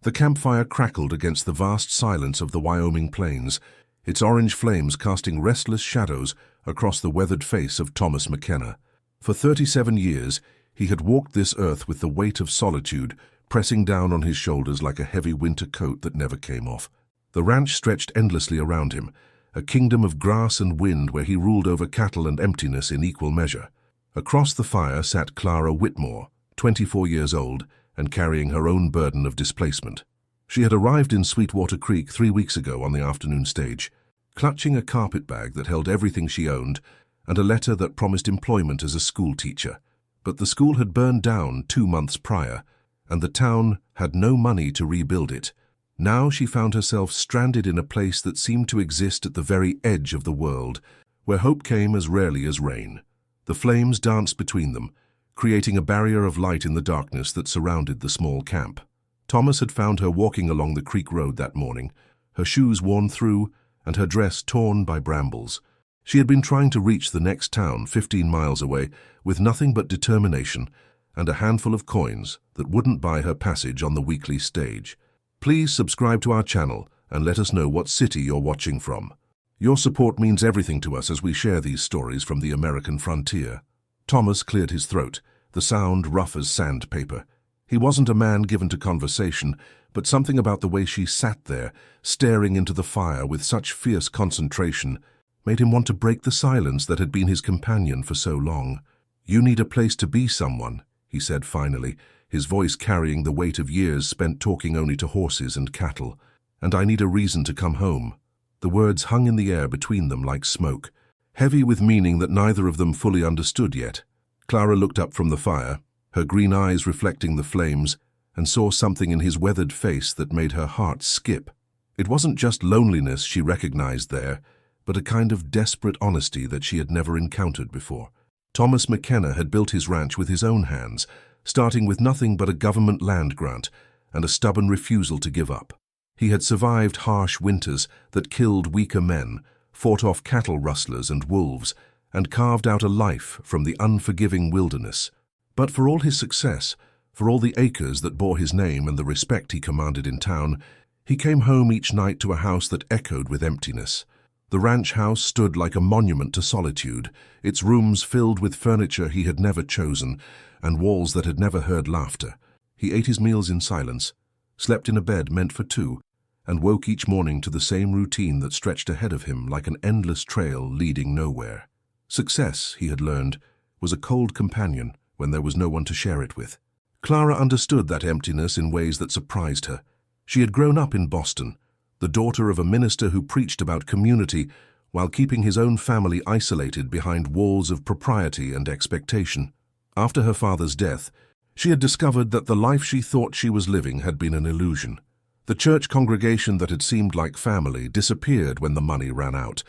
The campfire crackled against the vast silence of the Wyoming plains, its orange flames casting restless shadows across the weathered face of Thomas McKenna. For 37 years, he had walked this earth with the weight of solitude pressing down on his shoulders like a heavy winter coat that never came off. The ranch stretched endlessly around him, a kingdom of grass and wind where he ruled over cattle and emptiness in equal measure. Across the fire sat Clara Whitmore, 24 years old, and carrying her own burden of displacement. She had arrived in Sweetwater Creek 3 weeks ago on the afternoon stage, clutching a carpet bag that held everything she owned and a letter that promised employment as a school teacher. But the school had burned down 2 months prior, and the town had no money to rebuild it. Now she found herself stranded in a place that seemed to exist at the very edge of the world, where hope came as rarely as rain. The flames danced between them, creating a barrier of light in the darkness that surrounded the small camp. Thomas had found her walking along the creek road that morning, her shoes worn through and her dress torn by brambles. She had been trying to reach the next town 15 miles away with nothing but determination and a handful of coins that wouldn't buy her passage on the weekly stage. Please subscribe to our channel and let us know what city you're watching from. Your support means everything to us as we share these stories from the American frontier. Thomas cleared his throat, the sound rough as sandpaper. He wasn't a man given to conversation, but something about the way she sat there, staring into the fire with such fierce concentration, made him want to break the silence that had been his companion for so long. "You need a place to be someone," he said finally, his voice carrying the weight of years spent talking only to horses and cattle. "And I need a reason to come home." The words hung in the air between them like smoke, heavy with meaning that neither of them fully understood yet. Clara looked up from the fire, her green eyes reflecting the flames, and saw something in his weathered face that made her heart skip. It wasn't just loneliness she recognized there, but a kind of desperate honesty that she had never encountered before. Thomas McKenna had built his ranch with his own hands, starting with nothing but a government land grant and a stubborn refusal to give up. He had survived harsh winters that killed weaker men, fought off cattle rustlers and wolves, and carved out a life from the unforgiving wilderness. But for all his success, for all the acres that bore his name and the respect he commanded in town, he came home each night to a house that echoed with emptiness. The ranch house stood like a monument to solitude, its rooms filled with furniture he had never chosen and walls that had never heard laughter. He ate his meals in silence, slept in a bed meant for two, and woke each morning to the same routine that stretched ahead of him like an endless trail leading nowhere. Success, he had learned, was a cold companion when there was no one to share it with. Clara understood that emptiness in ways that surprised her. She had grown up in Boston, the daughter of a minister who preached about community while keeping his own family isolated behind walls of propriety and expectation. After her father's death, she had discovered that the life she thought she was living had been an illusion. The church congregation that had seemed like family disappeared when the money ran out,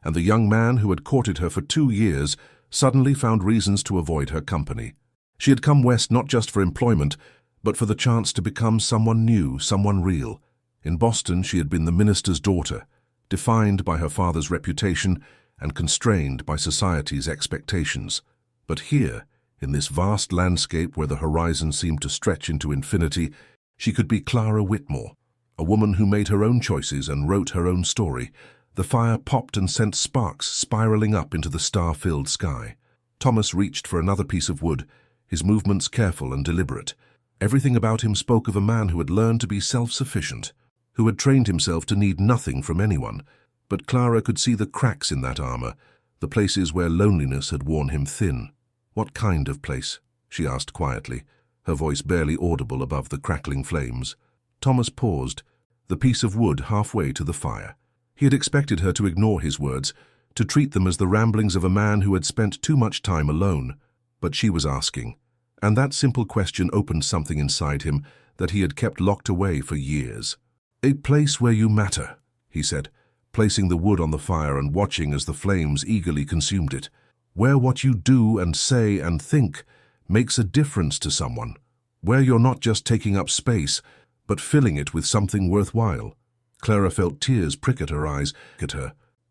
and the young man who had courted her for 2 years suddenly found reasons to avoid her company. She had come west not just for employment, but for the chance to become someone new, someone real. In Boston, she had been the minister's daughter, defined by her father's reputation and constrained by society's expectations. But here, in this vast landscape where the horizon seemed to stretch into infinity, she could be Clara Whitmore, a woman who made her own choices and wrote her own story. The fire popped and sent sparks spiraling up into the star-filled sky. Thomas reached for another piece of wood, his movements careful and deliberate. Everything about him spoke of a man who had learned to be self-sufficient, who had trained himself to need nothing from anyone. But Clara could see the cracks in that armor, the places where loneliness had worn him thin. "What kind of place?" she asked quietly, her voice barely audible above the crackling flames. Thomas paused, the piece of wood halfway to the fire. He had expected her to ignore his words, to treat them as the ramblings of a man who had spent too much time alone. But she was asking, and that simple question opened something inside him that he had kept locked away for years. "A place where you matter," he said, placing the wood on the fire and watching as the flames eagerly consumed it. "Where what you do and say and think makes a difference to someone. Where you're not just taking up space, but filling it with something worthwhile." Clara felt tears prick at her eyes,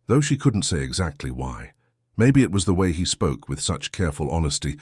though she couldn't say exactly why. Maybe it was the way he spoke with such careful honesty,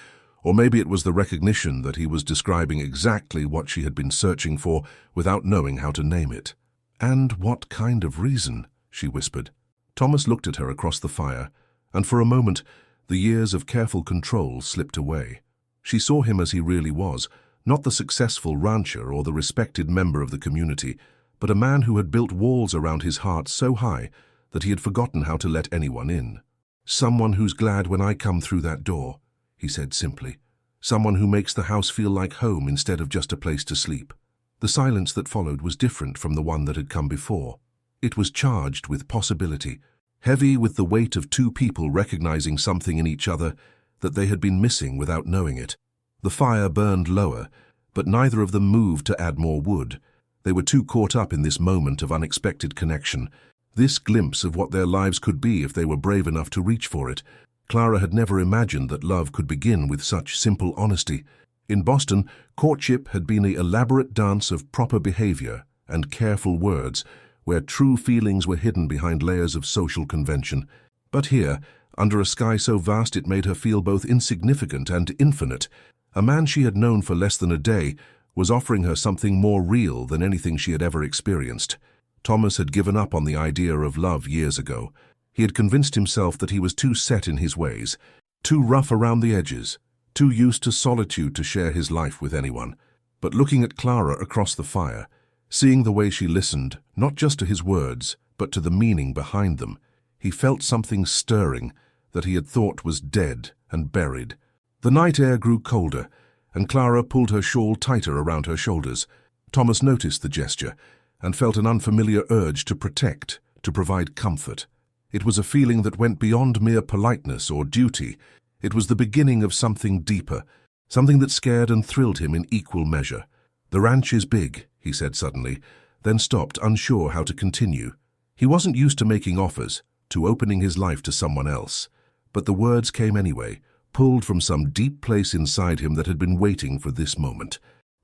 Or maybe it was the recognition that he was describing exactly what she had been searching for without knowing how to name it. "And what kind of reason?" she whispered. Thomas looked at her across the fire, and for a moment the years of careful control slipped away. She saw him as he really was, not the successful rancher or the respected member of the community, but a man who had built walls around his heart so high that he had forgotten how to let anyone in. "Someone who's glad when I come through that door," he said simply. "Someone who makes the house feel like home instead of just a place to sleep." The silence that followed was different from the one that had come before. It was charged with possibility, heavy with the weight of two people recognizing something in each other that they had been missing without knowing it. The fire burned lower, but neither of them moved to add more wood. They were too caught up in this moment of unexpected connection, this glimpse of what their lives could be if they were brave enough to reach for it. Clara had never imagined that love could begin with such simple honesty. In Boston, courtship had been an elaborate dance of proper behavior and careful words, where true feelings were hidden behind layers of social convention. But here, under a sky so vast it made her feel both insignificant and infinite, a man she had known for less than a day was offering her something more real than anything she had ever experienced. Thomas had given up on the idea of love years ago. He had convinced himself that he was too set in his ways, too rough around the edges, too used to solitude to share his life with anyone. But looking at Clara across the fire, seeing the way she listened, not just to his words, but to the meaning behind them, he felt something stirring that he had thought was dead and buried. The night air grew colder, and Clara pulled her shawl tighter around her shoulders. Thomas noticed the gesture and felt an unfamiliar urge to protect, to provide comfort. It was a feeling that went beyond mere politeness or duty. It was the beginning of something deeper, something that scared and thrilled him in equal measure. "The ranch is big," he said suddenly, then stopped, unsure how to continue. He wasn't used to making offers, to opening his life to someone else. But the words came anyway, pulled from some deep place inside him that had been waiting for this moment.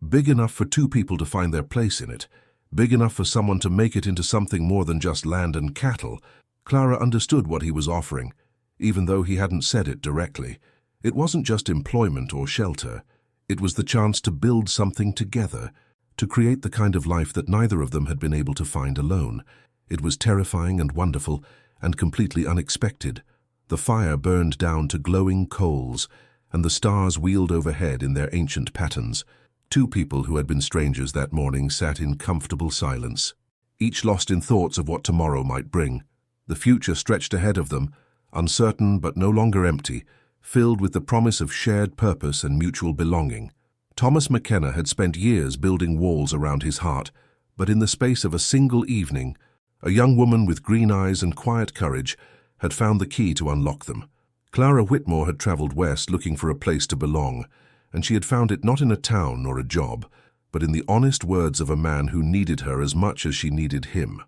Big enough for two people to find their place in it, big enough for someone to make it into something more than just land and cattle. Clara understood what he was offering, even though he hadn't said it directly. It wasn't just employment or shelter. It was the chance to build something together, to create the kind of life that neither of them had been able to find alone. It was terrifying and wonderful and completely unexpected. The fire burned down to glowing coals, and the stars wheeled overhead in their ancient patterns. Two people who had been strangers that morning sat in comfortable silence, each lost in thoughts of what tomorrow might bring. The future stretched ahead of them, uncertain but no longer empty, filled with the promise of shared purpose and mutual belonging. Thomas McKenna had spent years building walls around his heart, but in the space of a single evening, a young woman with green eyes and quiet courage had found the key to unlock them. Clara Whitmore had traveled west looking for a place to belong, and she had found it not in a town or a job, but in the honest words of a man who needed her as much as she needed him.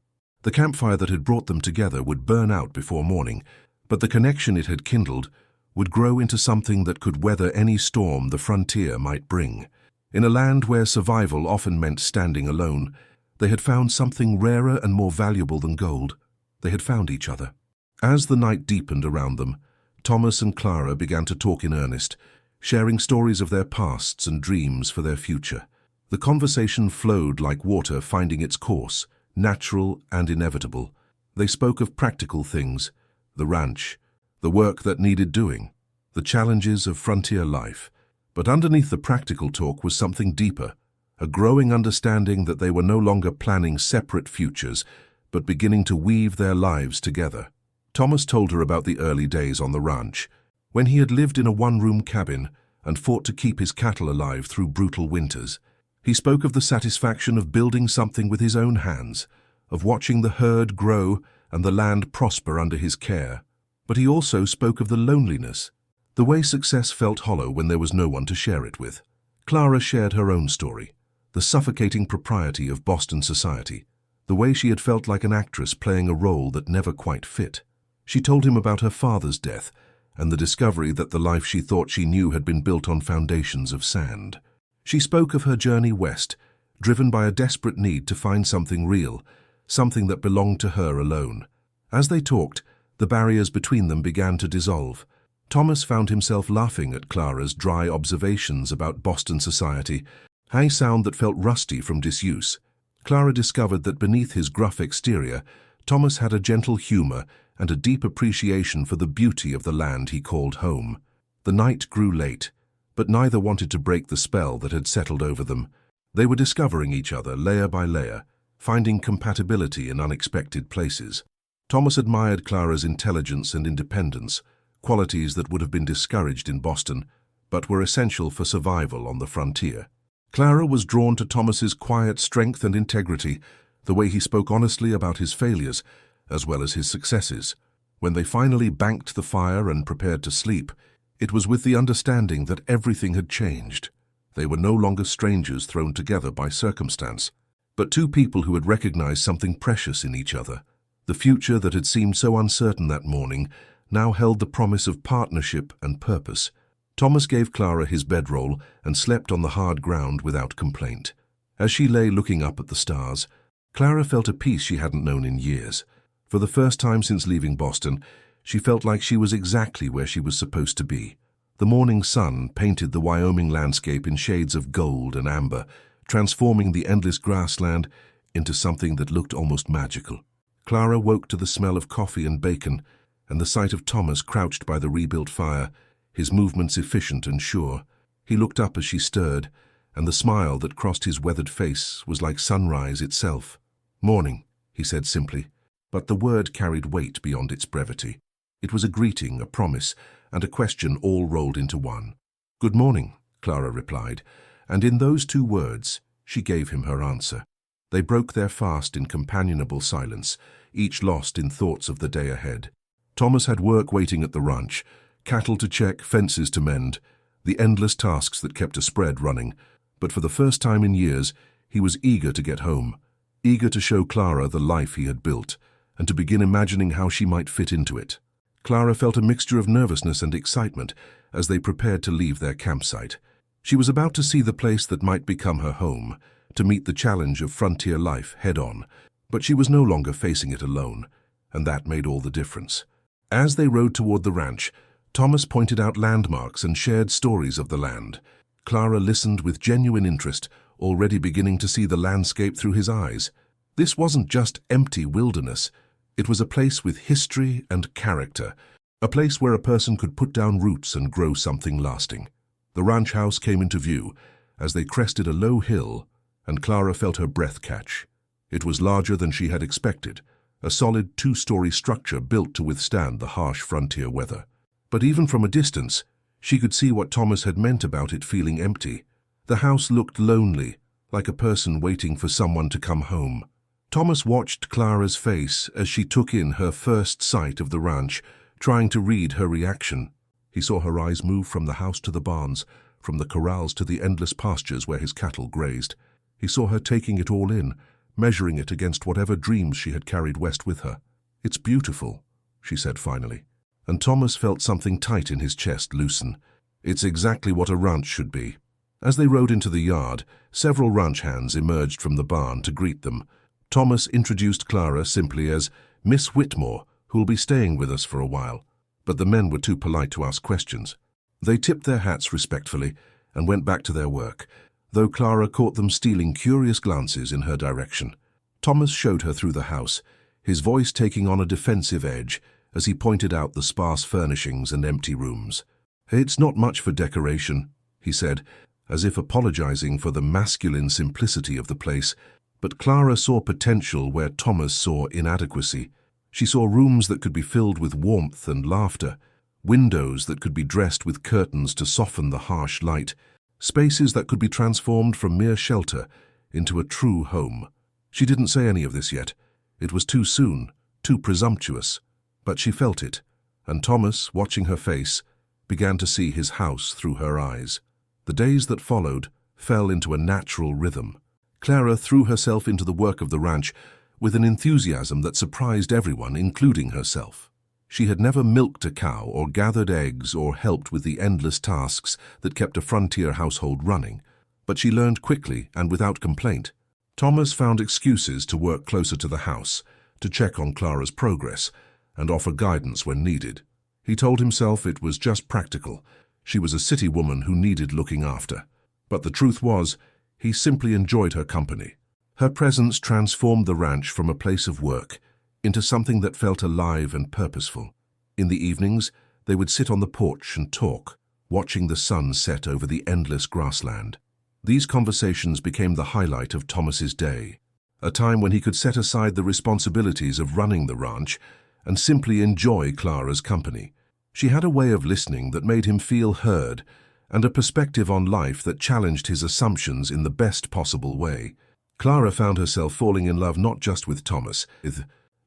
The campfire that had brought them together would burn out before morning, but the connection it had kindled would grow into something that could weather any storm the frontier might bring. In a land where survival often meant standing alone, they had found something rarer and more valuable than gold. They had found each other. As the night deepened around them, Thomas and Clara began to talk in earnest, sharing stories of their pasts and dreams for their future. The conversation flowed like water finding its course, natural and inevitable. They spoke of practical things, the ranch, the work that needed doing, the challenges of frontier life. But underneath the practical talk was something deeper, a growing understanding that they were no longer planning separate futures, but beginning to weave their lives together. Thomas told her about the early days on the ranch, when he had lived in a one-room cabin and fought to keep his cattle alive through brutal winters. He spoke of the satisfaction of building something with his own hands, of watching the herd grow and the land prosper under his care. But he also spoke of the loneliness, the way success felt hollow when there was no one to share it with. Clara shared her own story, the suffocating propriety of Boston society, the way she had felt like an actress playing a role that never quite fit. She told him about her father's death and the discovery that the life she thought she knew had been built on foundations of sand. She spoke of her journey west, driven by a desperate need to find something real, something that belonged to her alone. As they talked, the barriers between them began to dissolve. Thomas found himself laughing at Clara's dry observations about Boston society, a sound that felt rusty from disuse. Clara discovered that beneath his gruff exterior, Thomas had a gentle humor and a deep appreciation for the beauty of the land he called home. The night grew late, but neither wanted to break the spell that had settled over them. They were discovering each other layer by layer, finding compatibility in unexpected places. Thomas admired Clara's intelligence and independence, qualities that would have been discouraged in Boston, but were essential for survival on the frontier. Clara was drawn to Thomas's quiet strength and integrity, the way he spoke honestly about his failures, as well as his successes. When they finally banked the fire and prepared to sleep, it was with the understanding that everything had changed. They were no longer strangers thrown together by circumstance, but two people who had recognized something precious in each other. The future that had seemed so uncertain that morning now held the promise of partnership and purpose. Thomas gave Clara his bedroll and slept on the hard ground without complaint. As she lay looking up at the stars, Clara felt a peace she hadn't known in years. For the first time since leaving Boston, she felt like she was exactly where she was supposed to be. The morning sun painted the Wyoming landscape in shades of gold and amber, transforming the endless grassland into something that looked almost magical. Clara woke to the smell of coffee and bacon, and the sight of Thomas crouched by the rebuilt fire, his movements efficient and sure. He looked up as she stirred, and the smile that crossed his weathered face was like sunrise itself. "Morning," he said simply, but the word carried weight beyond its brevity. It was a greeting, a promise, and a question all rolled into one. "Good morning," Clara replied, and in those two words, she gave him her answer. They broke their fast in companionable silence, each lost in thoughts of the day ahead. Thomas had work waiting at the ranch, cattle to check, fences to mend, the endless tasks that kept a spread running. But for the first time in years, he was eager to get home, eager to show Clara the life he had built, and to begin imagining how she might fit into it. Clara felt a mixture of nervousness and excitement as they prepared to leave their campsite. She was about to see the place that might become her home, to meet the challenge of frontier life head-on, but she was no longer facing it alone, and that made all the difference. As they rode toward the ranch, Thomas pointed out landmarks and shared stories of the land. Clara listened with genuine interest, already beginning to see the landscape through his eyes. This wasn't just empty wilderness. It was a place with history and character, a place where a person could put down roots and grow something lasting. The ranch house came into view as they crested a low hill, and Clara felt her breath catch. It was larger than she had expected, a solid two-story structure built to withstand the harsh frontier weather. But even from a distance, she could see what Thomas had meant about it feeling empty. The house looked lonely, like a person waiting for someone to come home. Thomas watched Clara's face as she took in her first sight of the ranch, trying to read her reaction. He saw her eyes move from the house to the barns, from the corrals to the endless pastures where his cattle grazed. He saw her taking it all in, measuring it against whatever dreams she had carried west with her. "It's beautiful," she said finally, and Thomas felt something tight in his chest loosen. It's exactly what a ranch should be. As they rode into the yard, several ranch hands emerged from the barn to greet them. Thomas introduced Clara simply as Miss Whitmore, who'll be staying with us for a while, but the men were too polite to ask questions. They tipped their hats respectfully and went back to their work, though Clara caught them stealing curious glances in her direction. Thomas showed her through the house, his voice taking on a defensive edge as he pointed out the sparse furnishings and empty rooms. "It's not much for decoration," he said, as if apologizing for the masculine simplicity of the place. But Clara saw potential where Thomas saw inadequacy. She saw rooms that could be filled with warmth and laughter, windows that could be dressed with curtains to soften the harsh light, spaces that could be transformed from mere shelter into a true home. She didn't say any of this yet. It was too soon, too presumptuous. But she felt it, and Thomas, watching her face, began to see his house through her eyes. The days that followed fell into a natural rhythm. Clara threw herself into the work of the ranch with an enthusiasm that surprised everyone, including herself. She had never milked a cow or gathered eggs or helped with the endless tasks that kept a frontier household running, but she learned quickly and without complaint. Thomas found excuses to work closer to the house, to check on Clara's progress, and offer guidance when needed. He told himself it was just practical. She was a city woman who needed looking after. But the truth was, he simply enjoyed her company. Her presence transformed the ranch from a place of work into something that felt alive and purposeful. In the evenings, they would sit on the porch and talk, watching the sun set over the endless grassland. These conversations became the highlight of Thomas's day, a time when he could set aside the responsibilities of running the ranch and simply enjoy Clara's company. She had a way of listening that made him feel heard and a perspective on life that challenged his assumptions in the best possible way. Clara found herself falling in love not just with Thomas,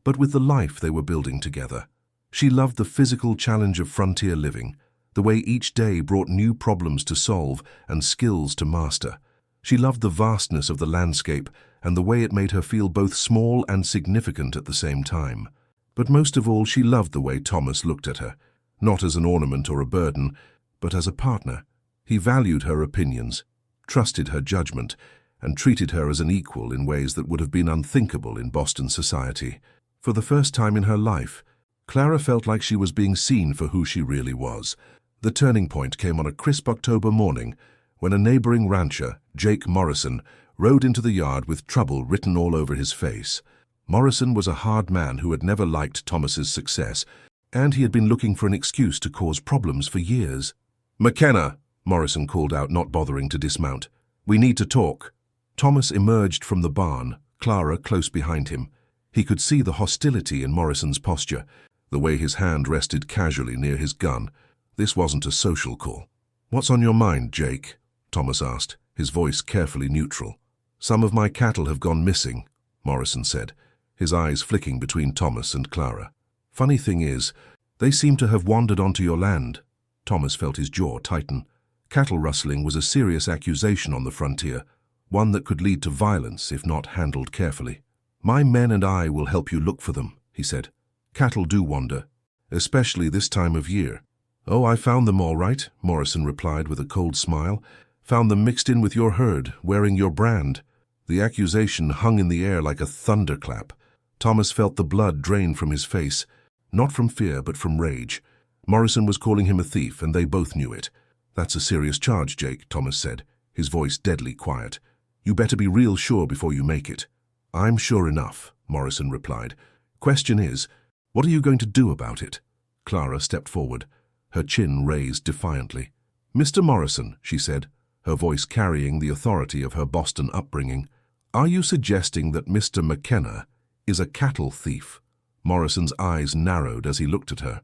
but with the life they were building together. She loved the physical challenge of frontier living, the way each day brought new problems to solve and skills to master. She loved the vastness of the landscape and the way it made her feel both small and significant at the same time. But most of all, she loved the way Thomas looked at her, not as an ornament or a burden, but as a partner. He valued her opinions, trusted her judgment, and treated her as an equal in ways that would have been unthinkable in Boston society. For the first time in her life, Clara felt like she was being seen for who she really was. The turning point came on a crisp October morning when a neighboring rancher, Jake Morrison, rode into the yard with trouble written all over his face. Morrison was a hard man who had never liked Thomas's success, and he had been looking for an excuse to cause problems for years. "McKenna," Morrison called out, not bothering to dismount. "We need to talk." Thomas emerged from the barn, Clara close behind him. He could see the hostility in Morrison's posture, the way his hand rested casually near his gun. This wasn't a social call. "What's on your mind, Jake?" Thomas asked, his voice carefully neutral. "Some of my cattle have gone missing," Morrison said, his eyes flicking between Thomas and Clara. "Funny thing is, they seem to have wandered onto your land." Thomas felt his jaw tighten. Cattle rustling was a serious accusation on the frontier, one that could lead to violence if not handled carefully. "My men and I will help you look for them," he said. "Cattle do wander, especially this time of year." "Oh, I found them all right," Morrison replied with a cold smile. "Found them mixed in with your herd, wearing your brand." The accusation hung in the air like a thunderclap. Thomas felt the blood drain from his face, not from fear but from rage. Morrison was calling him a thief, and they both knew it. "That's a serious charge, Jake," Thomas said, his voice deadly quiet. "You better be real sure before you make it." "I'm sure enough," Morrison replied. "Question is, what are you going to do about it?" Clara stepped forward, her chin raised defiantly. "Mr. Morrison," she said, her voice carrying the authority of her Boston upbringing, "are you suggesting that Mr. McKenna is a cattle thief?" Morrison's eyes narrowed as he looked at her.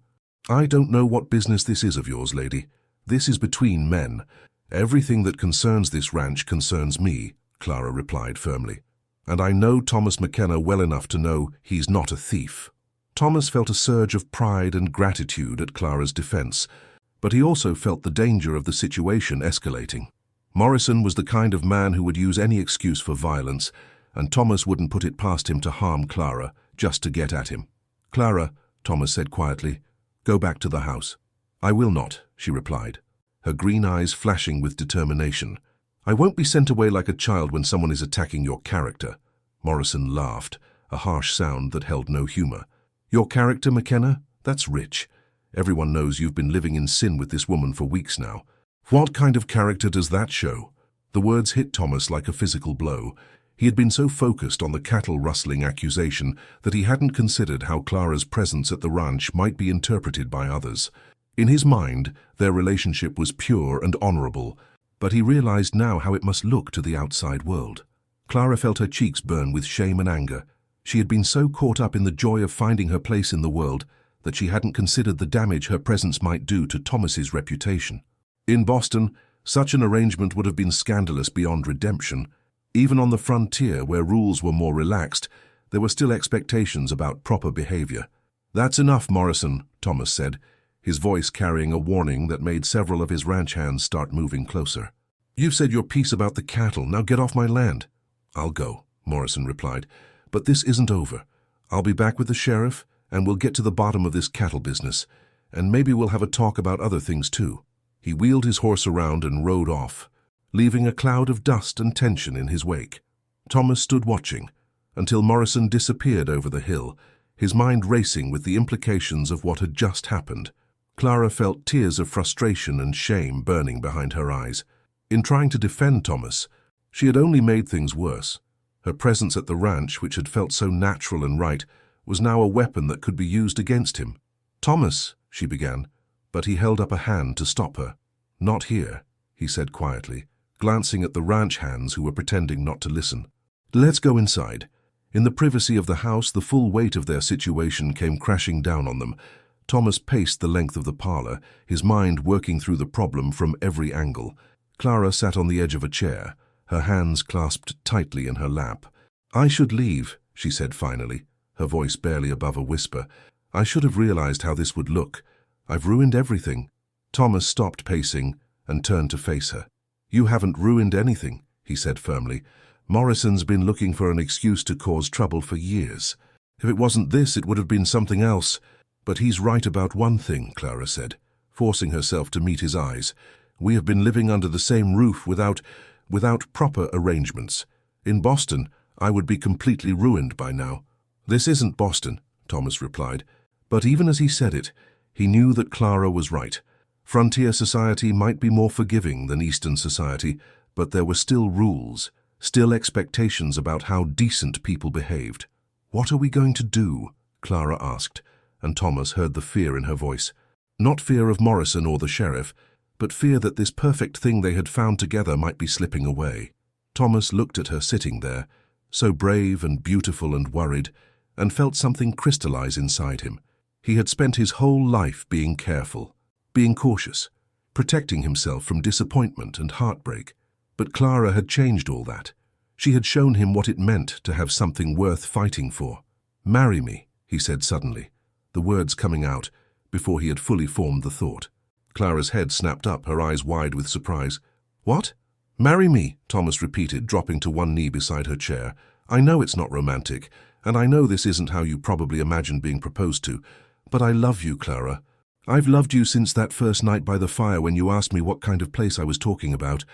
"I don't know what business this is of yours, lady. This is between men. Everything that concerns this ranch concerns me," Clara replied firmly. "And I know Thomas McKenna well enough to know he's not a thief." Thomas felt a surge of pride and gratitude at Clara's defense, but he also felt the danger of the situation escalating. Morrison was the kind of man who would use any excuse for violence, and Thomas wouldn't put it past him to harm Clara just to get at him. "Clara," Thomas said quietly, "go back to the house." "I will not," she replied, her green eyes flashing with determination. "I won't be sent away like a child when someone is attacking your character." Morrison laughed, a harsh sound that held no humor. "Your character, McKenna? That's rich. Everyone knows you've been living in sin with this woman for weeks now. What kind of character does that show?" The words hit Thomas like a physical blow. He had been so focused on the cattle rustling accusation that he hadn't considered how Clara's presence at the ranch might be interpreted by others. In his mind, their relationship was pure and honorable, but he realized now how it must look to the outside world. Clara felt her cheeks burn with shame and anger. She had been so caught up in the joy of finding her place in the world that she hadn't considered the damage her presence might do to Thomas's reputation. In Boston, such an arrangement would have been scandalous beyond redemption. Even on the frontier, where rules were more relaxed, there were still expectations about proper behavior. "That's enough, Morrison," Thomas said, his voice carrying a warning that made several of his ranch hands start moving closer. "You've said your piece about the cattle, now get off my land." "I'll go," Morrison replied, "but this isn't over. I'll be back with the sheriff, and we'll get to the bottom of this cattle business, and maybe we'll have a talk about other things too." He wheeled his horse around and rode off, leaving a cloud of dust and tension in his wake. Thomas stood watching until Morrison disappeared over the hill, his mind racing with the implications of what had just happened. Clara felt tears of frustration and shame burning behind her eyes. In trying to defend Thomas, she had only made things worse. Her presence at the ranch, which had felt so natural and right, was now a weapon that could be used against him. "Thomas," she began, but he held up a hand to stop her. "Not here," he said quietly, glancing at the ranch hands who were pretending not to listen. "Let's go inside." In the privacy of the house, the full weight of their situation came crashing down on them. Thomas paced the length of the parlor, his mind working through the problem from every angle. Clara sat on the edge of a chair, her hands clasped tightly in her lap. "I should leave," she said finally, her voice barely above a whisper. "I should have realized how this would look. I've ruined everything." Thomas stopped pacing and turned to face her. "You haven't ruined anything," he said firmly. "Morrison's been looking for an excuse to cause trouble for years. If it wasn't this, it would have been something else. But he's right about one thing," Clara said, forcing herself to meet his eyes. "We have been living under the same roof without proper arrangements. In Boston, I would be completely ruined by now." "This isn't Boston," Thomas replied. But even as he said it, he knew that Clara was right. Frontier society might be more forgiving than Eastern society, but there were still rules, still expectations about how decent people behaved. "What are we going to do?" Clara asked, and Thomas heard the fear in her voice. Not fear of Morrison or the sheriff, but fear that this perfect thing they had found together might be slipping away. Thomas looked at her sitting there, so brave and beautiful and worried, and felt something crystallize inside him. He had spent his whole life being careful, being cautious, protecting himself from disappointment and heartbreak. But Clara had changed all that. She had shown him what it meant to have something worth fighting for. "Marry me," he said suddenly, the words coming out before he had fully formed the thought. Clara's head snapped up, her eyes wide with surprise. "What?" "Marry me," Thomas repeated, dropping to one knee beside her chair. "I know it's not romantic, and I know this isn't how you probably imagined being proposed to, but I love you, Clara. I've loved you since that first night by the fire when you asked me what kind of place I was talking about."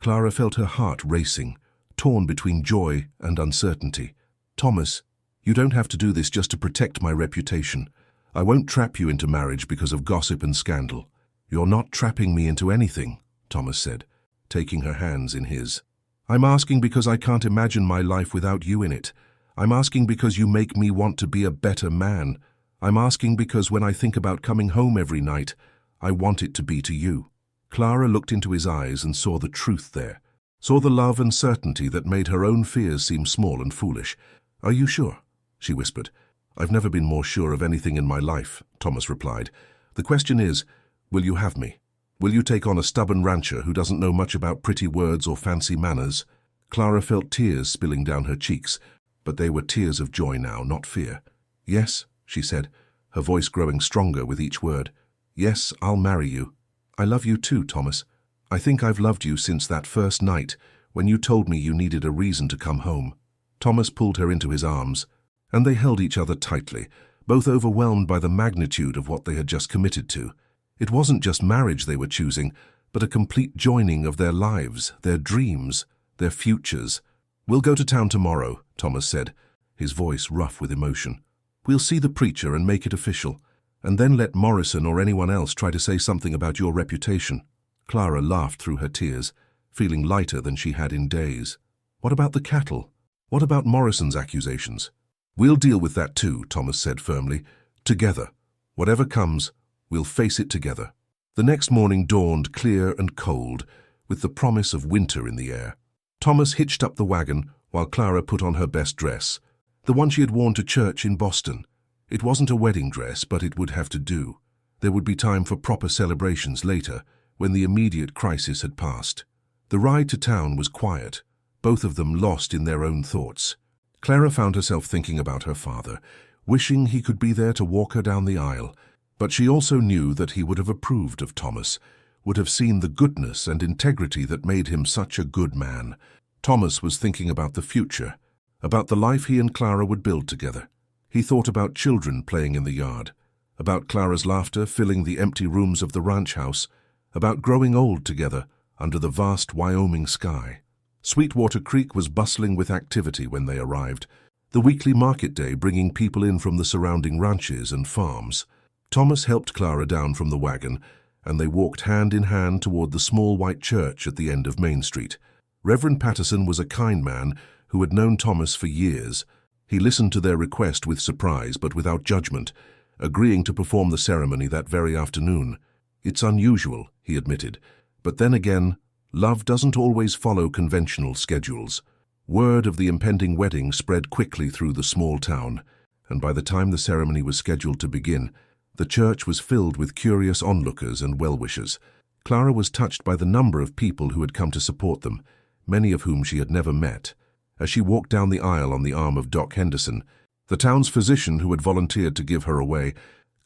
Clara felt her heart racing, torn between joy and uncertainty. "Thomas, you don't have to do this just to protect my reputation. I won't trap you into marriage because of gossip and scandal." "You're not trapping me into anything," Thomas said, taking her hands in his. "I'm asking because I can't imagine my life without you in it. I'm asking because you make me want to be a better man. I'm asking because when I think about coming home every night, I want it to be to you." Clara looked into his eyes and saw the truth there, saw the love and certainty that made her own fears seem small and foolish. "Are you sure?" she whispered. "I've never been more sure of anything in my life," Thomas replied. "The question is, will you have me? Will you take on a stubborn rancher who doesn't know much about pretty words or fancy manners?" Clara felt tears spilling down her cheeks, but they were tears of joy now, not fear. "Yes," she said, her voice growing stronger with each word. "Yes, I'll marry you. I love you too, Thomas. I think I've loved you since that first night when you told me you needed a reason to come home." Thomas pulled her into his arms, and they held each other tightly, both overwhelmed by the magnitude of what they had just committed to. It wasn't just marriage they were choosing, but a complete joining of their lives, their dreams, their futures. "We'll go to town tomorrow," Thomas said, his voice rough with emotion. "We'll see the preacher and make it official, and then let Morrison or anyone else try to say something about your reputation." Clara laughed through her tears, feeling lighter than she had in days. "What about the cattle? What about Morrison's accusations?" "We'll deal with that too," Thomas said firmly. "Together. Whatever comes, we'll face it together." The next morning dawned clear and cold, with the promise of winter in the air. Thomas hitched up the wagon while Clara put on her best dress, the one she had worn to church in Boston. It wasn't a wedding dress, but it would have to do. There would be time for proper celebrations later, when the immediate crisis had passed. The ride to town was quiet, both of them lost in their own thoughts. Clara found herself thinking about her father, wishing he could be there to walk her down the aisle, but she also knew that he would have approved of Thomas, would have seen the goodness and integrity that made him such a good man. Thomas was thinking about the future, about the life he and Clara would build together. He thought about children playing in the yard, about Clara's laughter filling the empty rooms of the ranch house, about growing old together under the vast Wyoming sky. Sweetwater Creek was bustling with activity when they arrived, the weekly market day bringing people in from the surrounding ranches and farms. Thomas helped Clara down from the wagon, and they walked hand in hand toward the small white church at the end of Main Street. Reverend Patterson was a kind man who had known Thomas for years. He listened to their request with surprise but without judgment, agreeing to perform the ceremony that very afternoon. "It's unusual," he admitted, "but then again, love doesn't always follow conventional schedules." Word of the impending wedding spread quickly through the small town, and by the time the ceremony was scheduled to begin, the church was filled with curious onlookers and well-wishers. Clara was touched by the number of people who had come to support them, many of whom she had never met. As she walked down the aisle on the arm of Doc Henderson, the town's physician who had volunteered to give her away,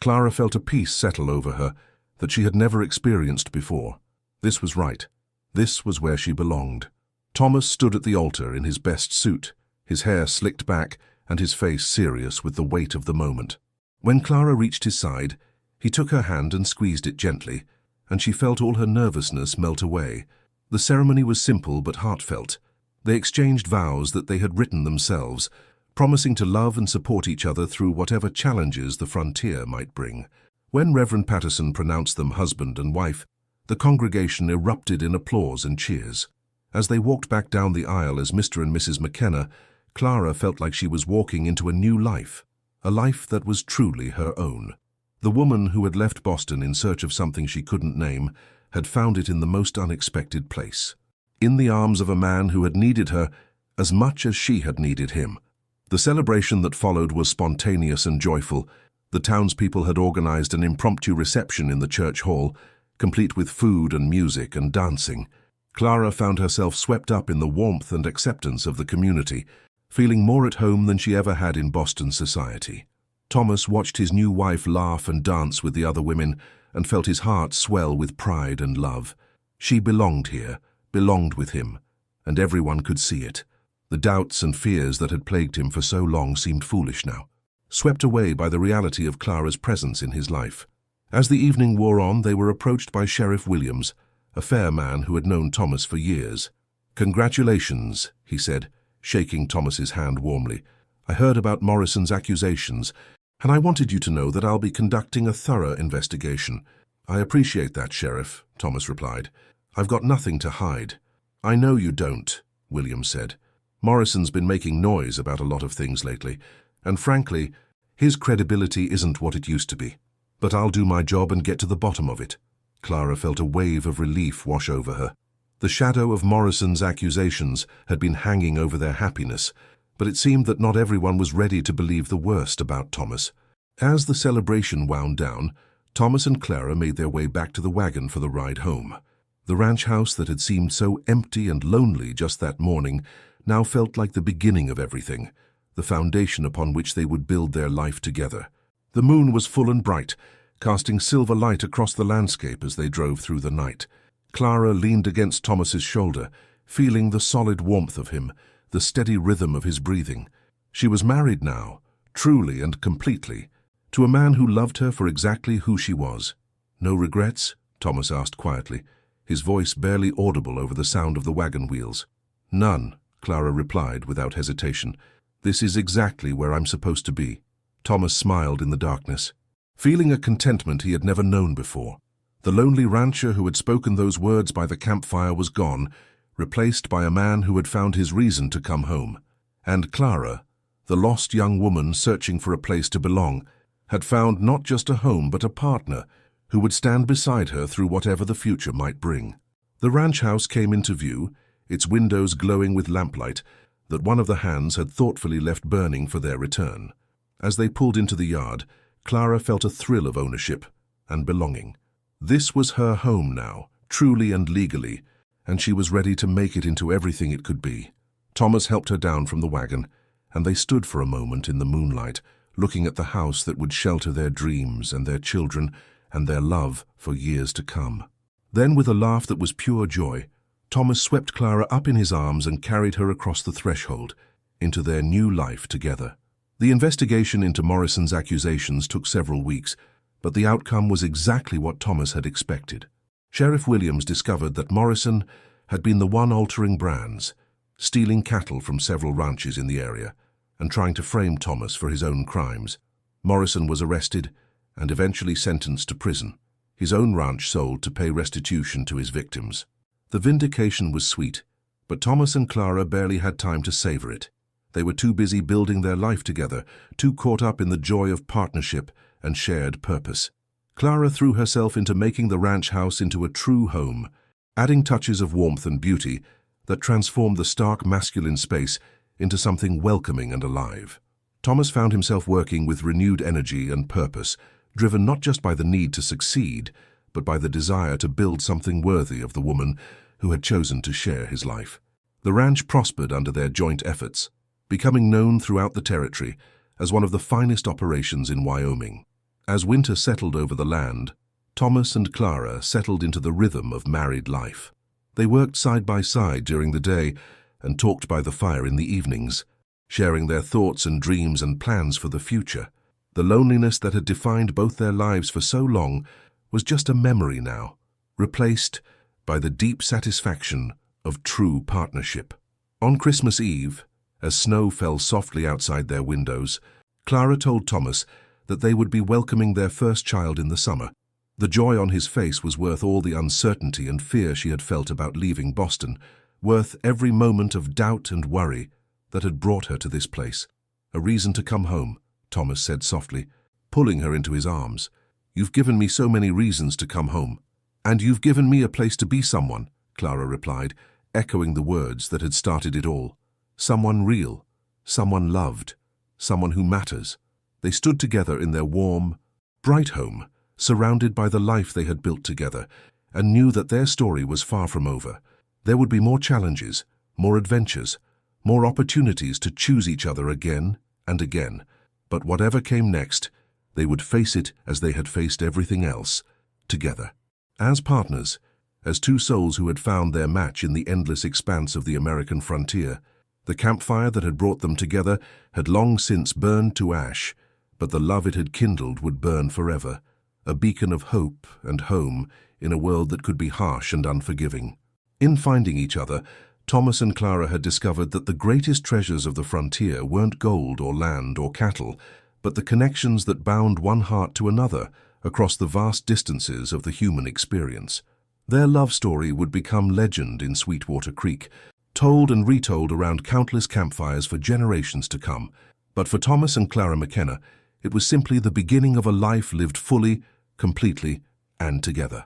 Clara felt a peace settle over her that she had never experienced before. This was right. This was where she belonged. Thomas stood at the altar in his best suit, his hair slicked back and his face serious with the weight of the moment. When Clara reached his side, he took her hand and squeezed it gently, and she felt all her nervousness melt away. The ceremony was simple but heartfelt. They exchanged vows that they had written themselves, promising to love and support each other through whatever challenges the frontier might bring. When Reverend Patterson pronounced them husband and wife, the congregation erupted in applause and cheers. As they walked back down the aisle as Mr. and Mrs. McKenna, Clara felt like she was walking into a new life, a life that was truly her own. The woman who had left Boston in search of something she couldn't name had found it in the most unexpected place, in the arms of a man who had needed her as much as she had needed him. The celebration that followed was spontaneous and joyful. The townspeople had organized an impromptu reception in the church hall, complete with food and music and dancing. Clara found herself swept up in the warmth and acceptance of the community, feeling more at home than she ever had in Boston society. Thomas watched his new wife laugh and dance with the other women and felt his heart swell with pride and love. She belonged here, belonged with him, and everyone could see it. The doubts and fears that had plagued him for so long seemed foolish now, swept away by the reality of Clara's presence in his life. As the evening wore on, they were approached by Sheriff Williams, a fair man who had known Thomas for years. "Congratulations," he said, shaking Thomas's hand warmly. "I heard about Morrison's accusations, and I wanted you to know that I'll be conducting a thorough investigation." "I appreciate that, Sheriff," Thomas replied. "I've got nothing to hide." "I know you don't," Williams said. "Morrison's been making noise about a lot of things lately, and frankly, his credibility isn't what it used to be. But I'll do my job and get to the bottom of it." Clara felt a wave of relief wash over her. The shadow of Morrison's accusations had been hanging over their happiness, but it seemed that not everyone was ready to believe the worst about Thomas. As the celebration wound down, Thomas and Clara made their way back to the wagon for the ride home. The ranch house that had seemed so empty and lonely just that morning now felt like the beginning of everything, the foundation upon which they would build their life together. The moon was full and bright, casting silver light across the landscape as they drove through the night. Clara leaned against Thomas's shoulder, feeling the solid warmth of him, the steady rhythm of his breathing. She was married now, truly and completely, to a man who loved her for exactly who she was. "No regrets?" Thomas asked quietly, his voice barely audible over the sound of the wagon wheels. "None," Clara replied without hesitation. "This is exactly where I'm supposed to be." Thomas smiled in the darkness, feeling a contentment he had never known before. The lonely rancher who had spoken those words by the campfire was gone, replaced by a man who had found his reason to come home. And Clara, the lost young woman searching for a place to belong, had found not just a home but a partner who would stand beside her through whatever the future might bring. The ranch house came into view, its windows glowing with lamplight that one of the hands had thoughtfully left burning for their return. As they pulled into the yard, Clara felt a thrill of ownership and belonging. This was her home now, truly and legally, and she was ready to make it into everything it could be. Thomas helped her down from the wagon, and they stood for a moment in the moonlight, looking at the house that would shelter their dreams and their children and their love for years to come. Then, with a laugh that was pure joy, Thomas swept Clara up in his arms and carried her across the threshold into their new life together. The investigation into Morrison's accusations took several weeks, but the outcome was exactly what Thomas had expected. Sheriff Williams discovered that Morrison had been the one altering brands, stealing cattle from several ranches in the area, and trying to frame Thomas for his own crimes. Morrison was arrested, and eventually sentenced to prison, his own ranch sold to pay restitution to his victims. The vindication was sweet, but Thomas and Clara barely had time to savor it. They were too busy building their life together, too caught up in the joy of partnership and shared purpose. Clara threw herself into making the ranch house into a true home, adding touches of warmth and beauty that transformed the stark masculine space into something welcoming and alive. Thomas found himself working with renewed energy and purpose, driven not just by the need to succeed, but by the desire to build something worthy of the woman who had chosen to share his life. The ranch prospered under their joint efforts, becoming known throughout the territory as one of the finest operations in Wyoming. As winter settled over the land, Thomas and Clara settled into the rhythm of married life. They worked side by side during the day and talked by the fire in the evenings, sharing their thoughts and dreams and plans for the future. The loneliness that had defined both their lives for so long was just a memory now, replaced by the deep satisfaction of true partnership. On Christmas Eve, as snow fell softly outside their windows, Clara told Thomas that they would be welcoming their first child in the summer. The joy on his face was worth all the uncertainty and fear she had felt about leaving Boston, worth every moment of doubt and worry that had brought her to this place. "A reason to come home," Thomas said softly, pulling her into his arms. "You've given me so many reasons to come home." "And you've given me a place to be someone," Clara replied, echoing the words that had started it all. "Someone real, someone loved, someone who matters." They stood together in their warm, bright home, surrounded by the life they had built together, and knew that their story was far from over. There would be more challenges, more adventures, more opportunities to choose each other again and again. But whatever came next, they would face it as they had faced everything else, together. As partners, as two souls who had found their match in the endless expanse of the American frontier, the campfire that had brought them together had long since burned to ash, but the love it had kindled would burn forever, a beacon of hope and home in a world that could be harsh and unforgiving. In finding each other, Thomas and Clara had discovered that the greatest treasures of the frontier weren't gold or land or cattle, but the connections that bound one heart to another across the vast distances of the human experience. Their love story would become legend in Sweetwater Creek, told and retold around countless campfires for generations to come. But for Thomas and Clara McKenna, it was simply the beginning of a life lived fully, completely, and together.